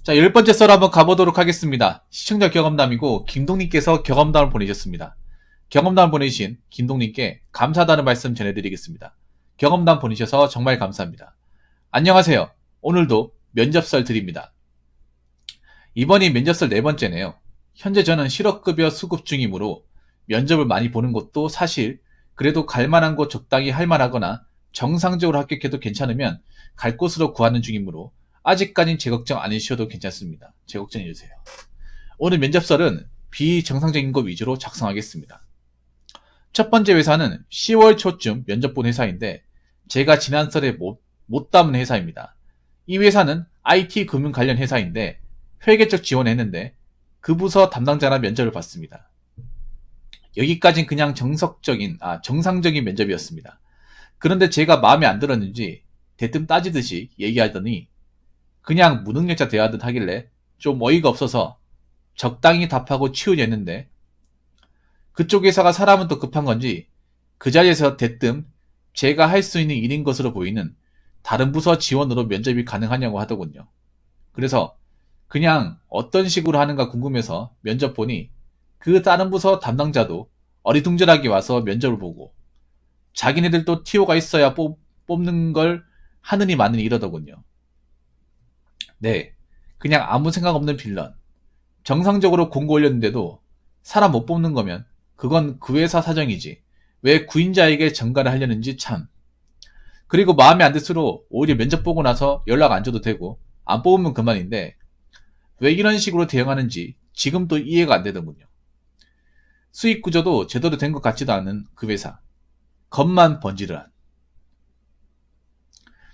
자, 10번째 썰 한번 가보도록 하겠습니다. 시청자 경험담이고 김동님께서 경험담을 보내셨습니다. 경험담 보내주신 김동님께 감사하다는 말씀 전해드리겠습니다. 경험담 보내셔서 정말 감사합니다. 안녕하세요. 오늘도 면접설 드립니다. 이번이 면접설 4번째네요. 현재 저는 실업급여 수급 중이므로 면접을 많이 보는 것도 사실 그래도 갈만한 곳 적당히 할만하거나 정상적으로 합격해도 괜찮으면 갈 곳으로 구하는 중이므로 아직까진 제 걱정 안 해주셔도 괜찮습니다. 제 걱정해주세요. 오늘 면접설은 비정상적인 것 위주로 작성하겠습니다. 첫 번째 회사는 10월 초쯤 면접 본 회사인데 제가 지난 썰에 못 담은 회사입니다. 이 회사는 IT 금융 관련 회사인데 회계 쪽 지원했는데 그 부서 담당자나 면접을 봤습니다. 여기까진 그냥 정상적인 면접이었습니다. 그런데 제가 마음에 안 들었는지 대뜸 따지듯이 얘기하더니 그냥 무능력자 대하듯 하길래 좀 어이가 없어서 적당히 답하고 치우냈는데 그쪽 회사가 사람은 또 급한 건지 그 자리에서 대뜸 제가 할 수 있는 일인 것으로 보이는 다른 부서 지원으로 면접이 가능하냐고 하더군요. 그래서 그냥 어떤 식으로 하는가 궁금해서 면접 보니 그 다른 부서 담당자도 어리둥절하게 와서 면접을 보고 자기네들도 TO가 있어야 뽑는 걸 하느니 마느니 이러더군요. 네, 그냥 아무 생각 없는 빌런. 정상적으로 공고 올렸는데도 사람 못 뽑는 거면 그건 그 회사 사정이지 왜 구인자에게 전가를 하려는지 참. 그리고 마음에 안 들수록 오히려 면접 보고 나서 연락 안 줘도 되고 안 뽑으면 그만인데 왜 이런 식으로 대응하는지 지금도 이해가 안 되더군요. 수익 구조도 제대로 된 것 같지도 않은 그 회사. 겉만 번지르한.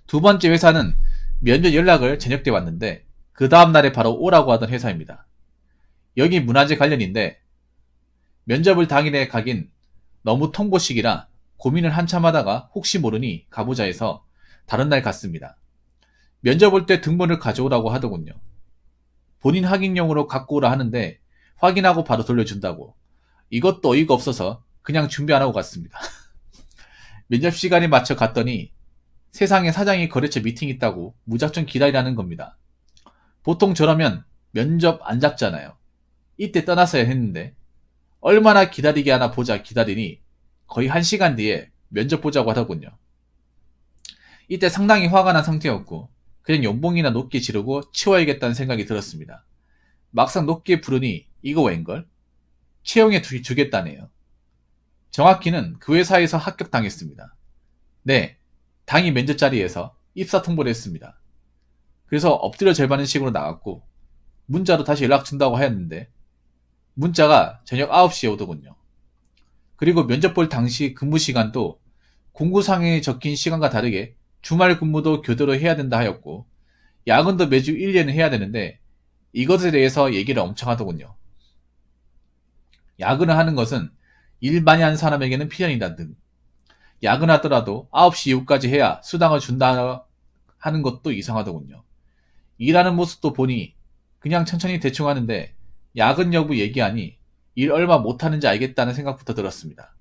두 번째 회사는 면접 연락을 저녁 때 왔는데 그 다음날에 바로 오라고 하던 회사입니다. 여기 문화재 관련인데 면접을 당일에 가긴 너무 통보식이라 고민을 한참 하다가 혹시 모르니 가보자 해서 다른 날 갔습니다. 면접 올 때 등본을 가져오라고 하더군요. 본인 확인용으로 갖고 오라 하는데 확인하고 바로 돌려준다고. 이것도 어이가 없어서 그냥 준비 안 하고 갔습니다. 면접 시간에 맞춰 갔더니 세상에 사장이 거래처 미팅 있다고 무작정 기다리라는 겁니다. 보통 저러면 면접 안 잡잖아요. 이때 떠났어야 했는데 얼마나 기다리게 하나 보자 기다리니 거의 1시간 뒤에 면접 보자고 하더군요. 이때 상당히 화가 난 상태였고 그냥 연봉이나 높게 지르고 치워야겠다는 생각이 들었습니다. 막상 높게 부르니 이거 웬걸? 채용해 주겠다네요. 정확히는 그 회사에서 합격당했습니다. 네, 당일 면접 자리에서 입사 통보를 했습니다. 그래서 엎드려 절받는 식으로 나갔고 문자로 다시 연락 준다고 하였는데 문자가 저녁 9시에 오더군요. 그리고 면접 볼 당시 근무 시간도 공고상에 적힌 시간과 다르게 주말 근무도 교대로 해야 된다 하였고 야근도 매주 1년은 해야 되는데 이것에 대해서 얘기를 엄청 하더군요. 야근을 하는 것은 일 많이 하는 사람에게는 필연이다 등 야근하더라도 9시 이후까지 해야 수당을 준다 하는 것도 이상하더군요. 일하는 모습도 보니 그냥 천천히 대충 하는데 야근 여부 얘기하니 일 얼마 못하는지 알겠다는 생각부터 들었습니다.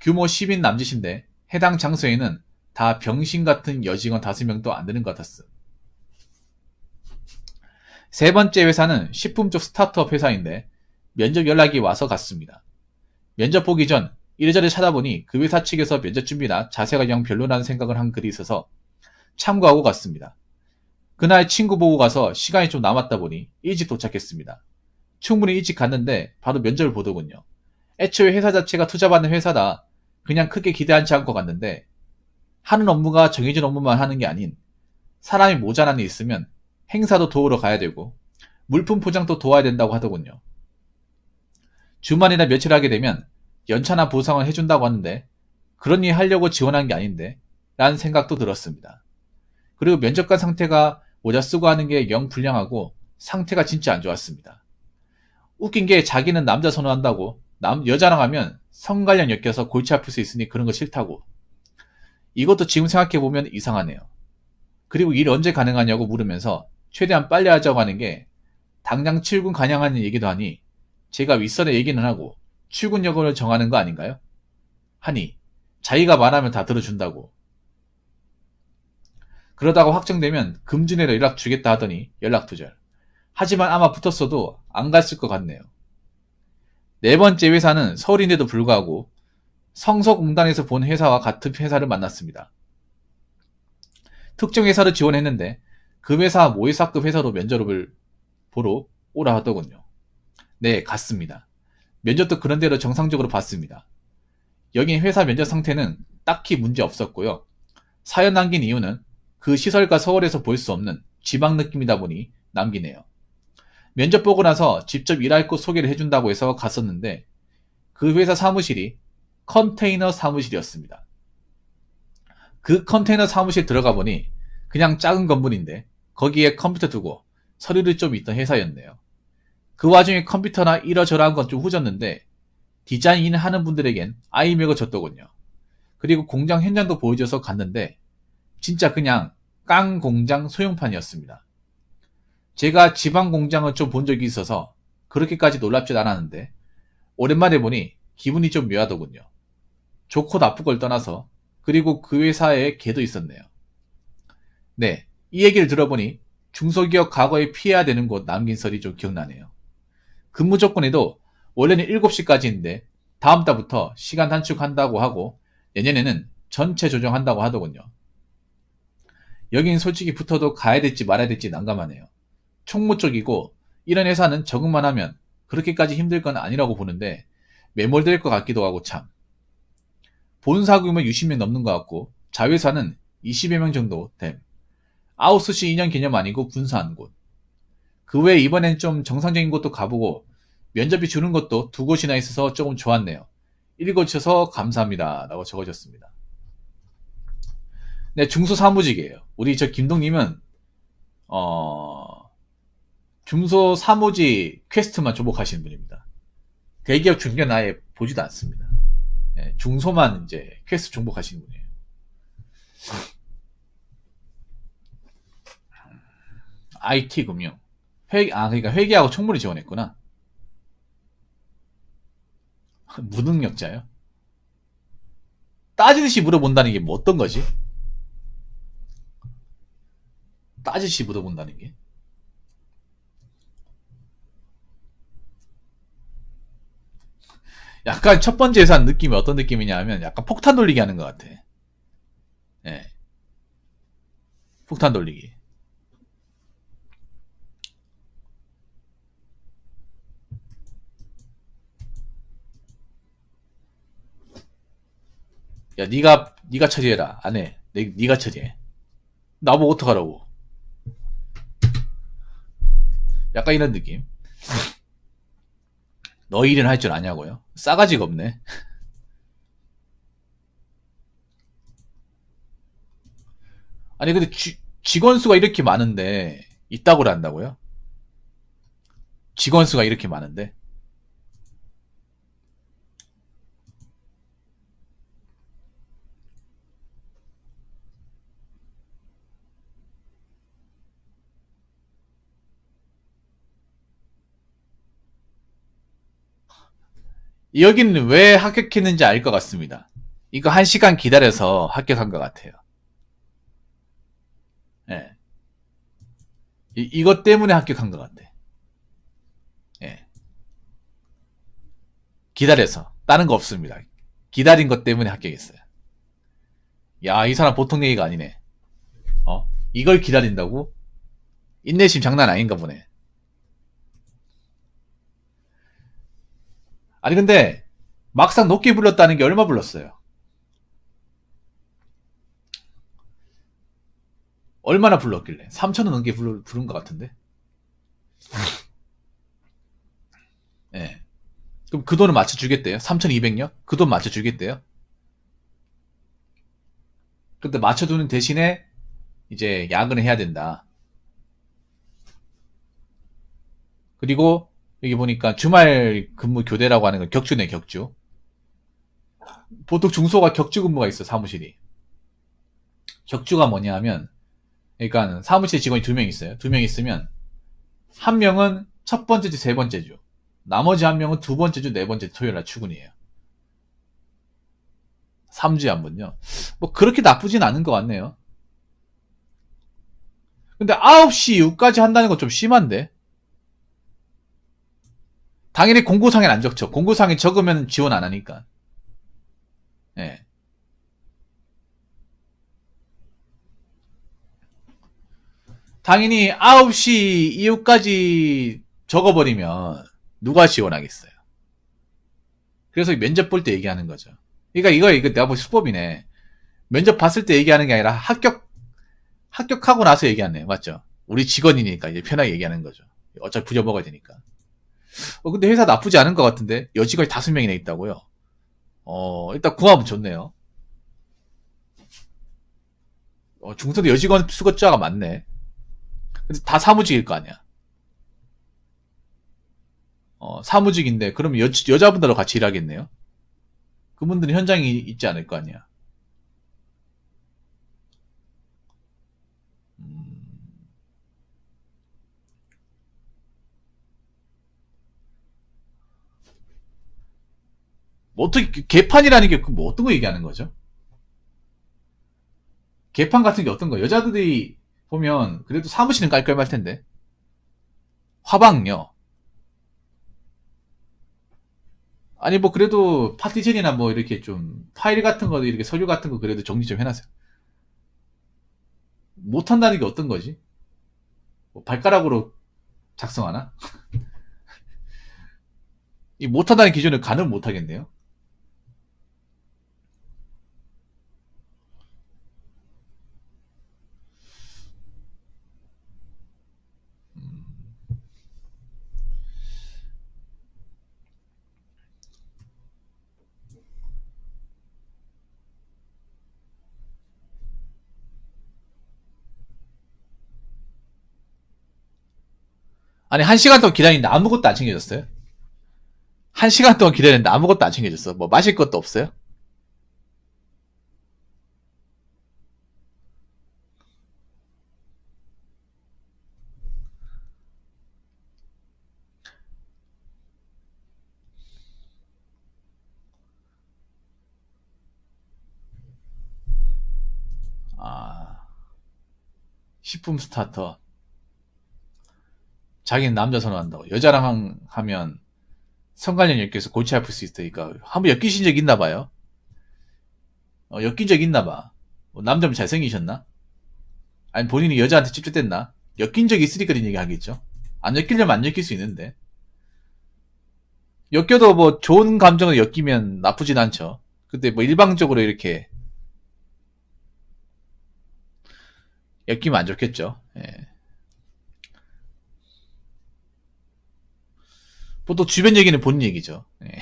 규모 10인 남짓인데 해당 장소에는 다 병신 같은 여직원 5명도 안 되는 것 같았음. 세 번째 회사는 식품 쪽 스타트업 회사인데 면접 연락이 와서 갔습니다. 면접 보기 전 이래저래 찾아보니 그 회사 측에서 면접 준비나 자세가 영 별로라는 생각을 한 글이 있어서 참고하고 갔습니다. 그날 친구 보고 가서 시간이 좀 남았다 보니 일찍 도착했습니다. 충분히 일찍 갔는데 바로 면접을 보더군요. 애초에 회사 자체가 투자받는 회사다. 그냥 크게 기대하지 않고 갔는데 하는 업무가 정해진 업무만 하는 게 아닌 사람이 모자란 일 있으면 행사도 도우러 가야 되고 물품 포장도 도와야 된다고 하더군요. 주말이나 며칠 하게 되면 연차나 보상을 해준다고 하는데 그런 일 하려고 지원한 게 아닌데 라는 생각도 들었습니다. 그리고 면접관 상태가 모자 쓰고 하는 게 영 불량하고 상태가 진짜 안 좋았습니다. 웃긴 게 자기는 남자 선호한다고 여자랑 하면 성 관련 엮여서 골치 아플 수 있으니 그런 거 싫다고. 이것도 지금 생각해보면 이상하네요. 그리고 일 언제 가능하냐고 물으면서 최대한 빨리 하자고 하는 게 당장 출근 가능하는 얘기도 하니 제가 윗선에 얘기는 하고 출근 여부를 정하는 거 아닌가요? 하니 자기가 말하면 다 들어준다고. 그러다가 확정되면 금주내로 연락 주겠다 하더니 연락 두절. 하지만 아마 붙었어도 안 갔을 것 같네요. 네 번째 회사는 서울인데도 불구하고 성서공단에서 본 회사와 같은 회사를 만났습니다. 특정 회사를 지원했는데 그 회사 모의사급 회사로 면접을 보러 오라 하더군요. 네, 갔습니다. 면접도 그런대로 정상적으로 봤습니다. 여긴 회사 면접 상태는 딱히 문제 없었고요. 사연 남긴 이유는 그 시설과 서울에서 볼 수 없는 지방 느낌이다 보니 남기네요. 면접 보고 나서 직접 일할 곳 소개를 해준다고 해서 갔었는데 그 회사 사무실이 컨테이너 사무실이었습니다. 그 컨테이너 사무실 들어가 보니 그냥 작은 건물인데 거기에 컴퓨터 두고 서류를 좀 있던 회사였네요. 그 와중에 컴퓨터나 이러저러한 건 좀 후졌는데 디자인 하는 분들에겐 아이맥을 줬더군요. 그리고 공장 현장도 보여줘서 갔는데 진짜 그냥 깡 공장 소형판이었습니다. 제가 지방 공장을 좀 본 적이 있어서 그렇게까지 놀랍진 않았는데 오랜만에 보니 기분이 좀 묘하더군요. 좋고 나쁜 걸 떠나서 그리고 그 회사에 걔도 있었네요. 네, 이 얘기를 들어보니 중소기업 과거에 피해야 되는 곳 남긴 설이 좀 기억나네요. 근무 조건에도 원래는 7시까지인데 다음 달부터 시간 단축한다고 하고 내년에는 전체 조정한다고 하더군요. 여긴 솔직히 붙어도 가야 될지 말아야 될지 난감하네요. 총무 쪽이고 이런 회사는 적응만 하면 그렇게까지 힘들 건 아니라고 보는데 매몰될 것 같기도 하고 참. 본사 규모 60명 넘는 것 같고 자회사는 20여 명 정도 됨. 아웃소시 2년 개념 아니고 분사한 곳. 그 외에 이번엔 좀 정상적인 곳도 가보고 면접이 주는 것도 두 곳이나 있어서 조금 좋았네요. 읽어주셔서 감사합니다. 라고 적어줬습니다. 네, 중소사무직이에요. 우리 저 김동님은 중소사무직 퀘스트만 조복하시는 분입니다. 대기업 중견 아예 보지도 않습니다. 네, 중소만 이제 퀘스트 정복하시는 분이에요. IT 금융. 그러니까 회계하고 총무를 지원했구나. 무능력자요? 따지듯이 물어본다는 게 뭐 어떤 거지? 따지듯이 물어본다는 게? 약간 첫 번째 회사 느낌이 어떤 느낌이냐 하면 약간 폭탄 돌리기 하는 것 같아. 예. 폭탄 돌리기. 야, 네가 처리해라. 안 해. 네가 처리해. 나보고 어떡하라고. 약간 이런 느낌. 너 일은 할 줄 아냐고요? 싸가지가 없네. 아니 근데 직원 수가 이렇게 많은데 이따구를 한다고요? 직원 수가 이렇게 많은데? 여기는 왜 합격했는지 알 것 같습니다. 이거 1시간 기다려서 합격한 것 같아요. 예. 이것 때문에 합격한 것 같아. 예. 기다려서. 다른 거 없습니다. 기다린 것 때문에 합격했어요. 야, 이 사람 보통 얘기가 아니네. 이걸 기다린다고? 인내심 장난 아닌가 보네. 아니, 근데, 막상 높게 불렀다는 게 얼마 불렀어요? 얼마나 불렀길래? 3,000원 넘게 부른 것 같은데? 예. 그럼 그 돈을 맞춰주겠대요? 3,200요? 그 돈 맞춰주겠대요? 근데 맞춰두는 대신에, 이제, 야근을 해야 된다. 그리고, 여기 보니까 주말 근무 교대라고 하는 건 격주네, 격주. 보통 중소가 격주 근무가 있어, 사무실이. 격주가 뭐냐 하면, 그러니까 사무실 직원이 2명 있어요. 2명 있으면, 한 명은 첫 번째 주, 세 번째 주. 나머지 한 명은 두 번째 주, 네 번째 주 토요일 날 출근이에요. 3주에 한 번요. 뭐, 그렇게 나쁘진 않은 것 같네요. 근데 9시 이후까지 한다는 건 좀 심한데? 당연히 공고상엔 안 적죠. 공고상에 적으면 지원 안 하니까. 예. 당연히 9시 이후까지 적어버리면 누가 지원하겠어요. 그래서 면접 볼 때 얘기하는 거죠. 그러니까 이거 내가 볼 수법이네. 면접 봤을 때 얘기하는 게 아니라 합격하고 나서 얘기하네. 맞죠? 우리 직원이니까 이제 편하게 얘기하는 거죠. 어차피 부려 먹어야 되니까. 근데 회사 나쁘지 않은 것 같은데 여직원이 5명이나 있다고요. 일단 궁합은 좋네요. 중소도 여직원 수거자가 많네. 근데 다 사무직일 거 아니야. 사무직인데 그럼 여자분들하고 같이 일하겠네요. 그분들은 현장에 있지 않을 거 아니야. 음, 뭐 어떻게 개판이라는 게 뭐 어떤 거 얘기하는 거죠? 개판 같은 게 어떤 거? 여자들이 보면 그래도 사무실은 깔끔할 텐데. 화방요. 아니 뭐 그래도 파티션이나 뭐 이렇게 좀 파일 같은 거 이렇게 서류 같은 거 그래도 정리 좀 해놨어요. 못한다는 게 어떤 거지? 뭐 발가락으로 작성하나? 이 못한다는 기준을 가늠 못하겠네요. 아니 1시간 동안 기다리는데 아무것도 안 챙겨줬어요? 1시간 동안 기다리는데 아무것도 안 챙겨줬어. 뭐 마실 것도 없어요? 아, 식품 스타터. 자기는 남자 선호한다고. 여자랑 하면 성관련 엮여서 골치 아플 수 있으니까 한번 엮이신 적 있나 봐요. 엮인 적 있나 봐. 뭐 남자분 잘생기셨나? 아니 본인이 여자한테 찝찝댔나? 엮인 적 있으니까 이런 얘기 하겠죠. 안 엮이려면 안 엮일 수 있는데. 엮여도 뭐 좋은 감정을 엮이면 나쁘진 않죠. 근데 뭐 일방적으로 이렇게 엮이면 안 좋겠죠. 예. 보통 주변 얘기는 본인 얘기죠. 예.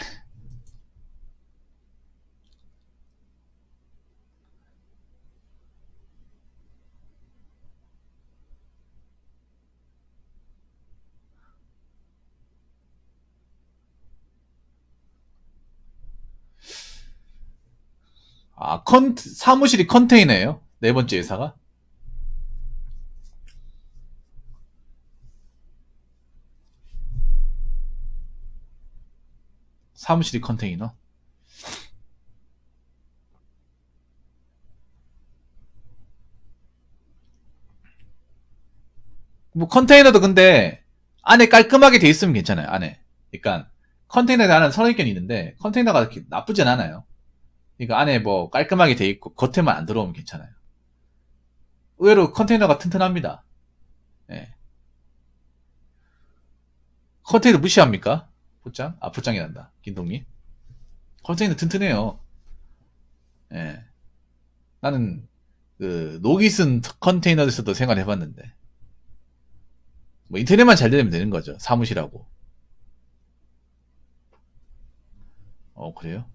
아, 사무실이 컨테이너예요? 네 번째 회사가? 사무실이 컨테이너? 뭐 컨테이너도 근데 안에 깔끔하게 돼 있으면 괜찮아요. 안에. 그러니까 컨테이너에 안에 선입견이 있는데 컨테이너가 그렇게 나쁘진 않아요. 그러니까 안에 뭐 깔끔하게 돼 있고 겉에만 안 들어오면 괜찮아요. 의외로 컨테이너가 튼튼합니다. 예. 컨테이너 무시합니까? 포장? 아, 포장이란다. 김동님. 컨테이너 튼튼해요. 예. 나는 그 녹이 쓴 컨테이너에서도 생활해봤는데 뭐 인터넷만 잘 되면 되는 거죠. 사무실하고. 그래요?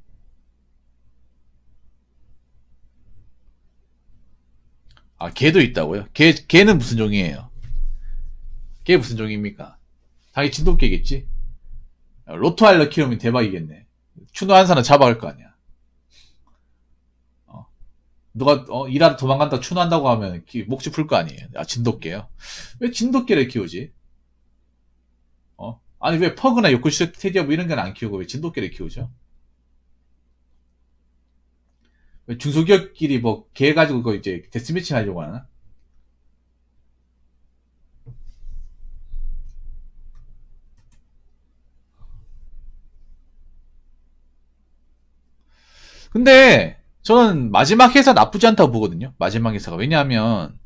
아, 개도 있다고요? 개는 무슨 종이에요? 개 무슨 종입니까? 당연히 진돗개겠지? 로트와일러 키우면 대박이겠네. 추노 한 사람 잡아갈 거 아니야. 어. 누가 일하다 도망간다 추노한다고 하면 목줄 풀 거 아니에요. 아, 진돗개요? 왜 진돗개를 키우지? 아니 왜 퍼그나 요크셔 테리어 뭐 이런 건 안 키우고 왜 진돗개를 키우죠? 왜 중소기업끼리 뭐 개 가지고 그 이제 데스매치 하려고 하나? 근데 저는 마지막 회사 나쁘지 않다고 보거든요. 마지막 회사가. 왜냐하면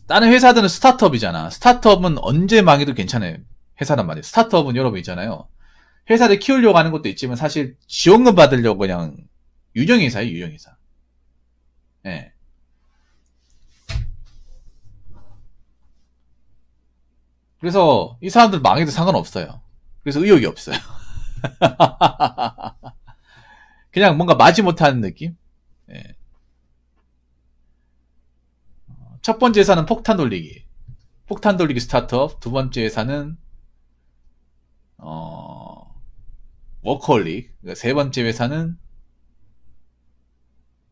다른 회사들은 스타트업이잖아. 스타트업은 언제 망해도 괜찮아요. 회사란 말이에요. 스타트업은 여러분 있잖아요. 회사를 키우려고 하는 것도 있지만 사실 지원금 받으려고 그냥 유령회사예요. 유령회사. 예. 그래서 이 사람들 망해도 상관없어요. 그래서 의욕이 없어요. 그냥 뭔가 마지못하는 느낌? 예. 첫 번째 회사는 폭탄 돌리기. 폭탄 돌리기 스타트업. 두 번째 회사는, 워커홀릭. 그러니까 세 번째 회사는,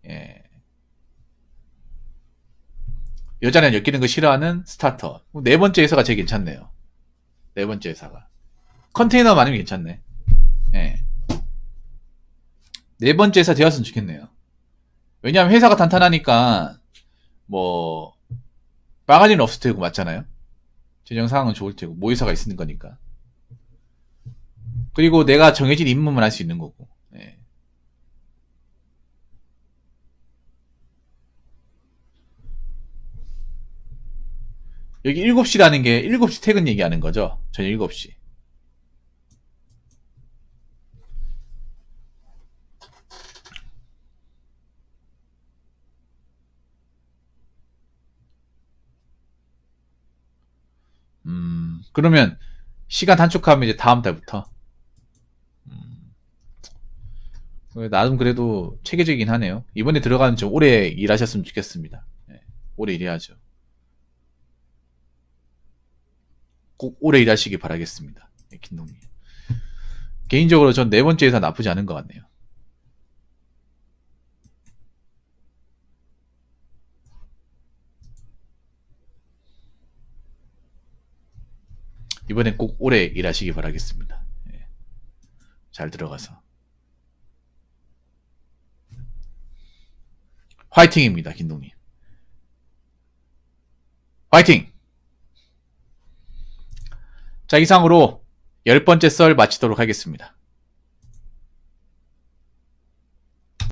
예. 여자랑 엮이는 거 싫어하는 스타트업. 네 번째 회사가 제일 괜찮네요. 네 번째 회사가. 컨테이너 많으면 괜찮네. 예. 네 번째 회사 되었으면 좋겠네요. 왜냐하면 회사가 탄탄하니까, 뭐, 망할 일은 없을 테고, 맞잖아요? 재정 상황은 좋을 테고, 모의사가 있는 거니까. 그리고 내가 정해진 임무만 할 수 있는 거고. 예. 여기 7시라는 게 7시 퇴근 얘기하는 거죠. 저녁 7시. 그러면 시간 단축하면 이제 다음 달부터. 나름 그래도 체계적이긴 하네요. 이번에 들어가는 좀 오래 일하셨으면 좋겠습니다. 예. 오래 일해야죠. 꼭 오래 일하시기 바라겠습니다. 예, 김동님. 개인적으로 전 네 번째 회사 나쁘지 않은 것 같네요. 이번엔 꼭 오래 일하시기 바라겠습니다. 예. 잘 들어가서. 화이팅입니다, 김동님. 화이팅! 자, 이상으로 10번째 썰 마치도록 하겠습니다.